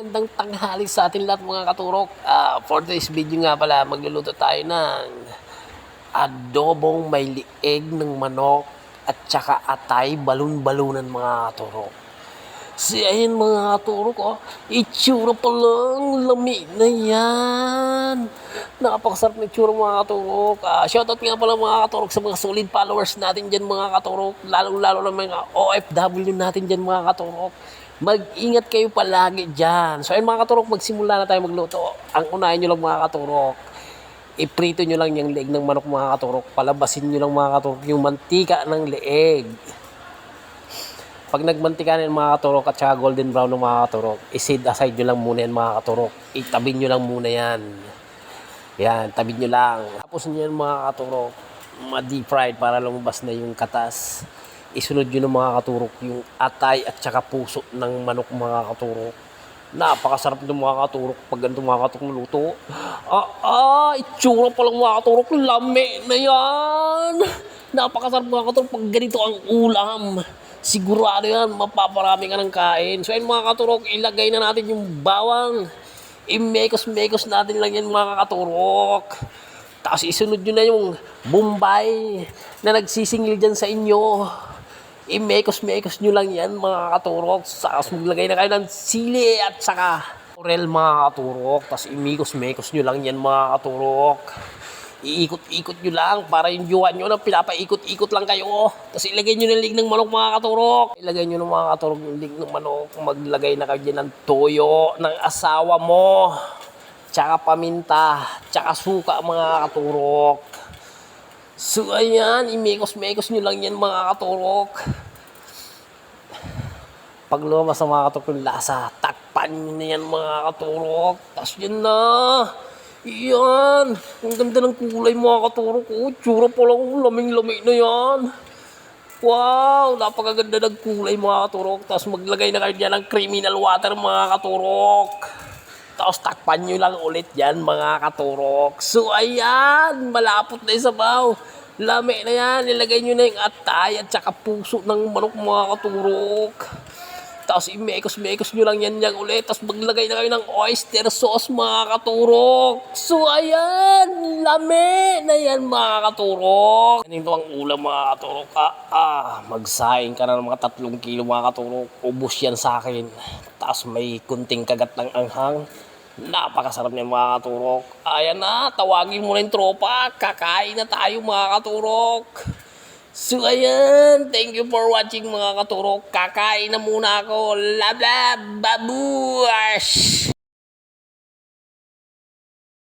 Magandang tanghali sa atin lahat mga katurok. For this video nga pala, magluluto tayo ng adobong may lieg ng manok at saka atay balon-balunan mga katurok. Ayan mga katurok, itsura pa lang, lami na yan. Napakasarap na itsura mga katurok. Shoutout nga pala mga katurok sa mga solid followers natin dyan mga katurok. Lalong-lalo na mga OFW natin dyan mga katurok. Mag-ingat kayo palagi dyan. So ayun mga katurok, magsimula na tayo magluto. Ang unahin nyo lang mga katurok, iprito nyo lang yung leeg ng manok mga katurok. Palabasin nyo lang mga katurok yung mantika ng leeg. Pag nagmantika na yung mga katurok at saka golden brown ng mga katurok, isid aside nyo lang muna yan mga katurok. Itabin nyo lang muna yan. Yan, tabin nyo lang. Tapos nyo yan mga katurok, ma-deep fried para lumabas na yung katas. Isunod nyo ng mga katurok yung atay at saka puso ng manok mga katurok. Napakasarap ng mga katurok pag ganito mga katurok luto. Itsura pa lang mga katurok, lami na yan. Napakasarap mga katurok pag ganito ang ulam. Sigurado yan, mapaparami ka ng kain. So ayun mga katurok, ilagay na natin yung bawang. I-mekos-mekos natin lang yan mga katurok. Tapos isunod nyo na yung Bombay na nagsisingil dyan sa inyo. I-mekos-mekos nyo lang yan mga katurok. Tapos maglagay na kayo ng sili at saka orel mga katurok. Tapos i-mekos-mekos nyo lang yan mga katurok. Iikot-ikot nyo lang para yung jowa nyo na pinapaikot-ikot lang kayo. Tapos ilagay nyo ng lig ng manok mga katurok. Ilagay nyo ng mga katurok yung lig ng manok. Maglagay na kayo dyan ng toyo ng asawa mo. Tsaka paminta. Tsaka suka mga katurok. So ayan, imekos-mekos nyo lang yan mga katurok. Pag lumabas sa mga katurok yung lasa, takpan nyo na yan mga katurok. Tapos yan na. Yan. Ang ganda ng kulay mga katurok. Tsura pa lang, laming-lami na yan. Wow, napakaganda ng kulay mga katurok. Tapos maglagay na kayo dyan ng criminal water mga katurok. Tapos takpan nyo lang ulit yan mga katurok. So ayan, malapot na yung sabaw. Lami na yan, ilagay nyo na yung atay at saka puso ng manok mga katurok. Tapos i-mekos-mekos nyo lang yan ulit. Tapos maglagay na kayo ng oyster sauce mga katurok. So ayan, lami na yan mga katurok. Ganito ang ulam mga katurok. Magsaing ka na ng mga 3 kilo mga katurok. Ubus yan sa akin. Tapos may kunting kagat ng anghang. Napakasarap niya mga katurok. Ayan na, tawagin mo na yung tropa. Kakain na tayo mga katurok. So ayan, thank you for watching mga katurok. Kakain na muna ako. Love, love, babush!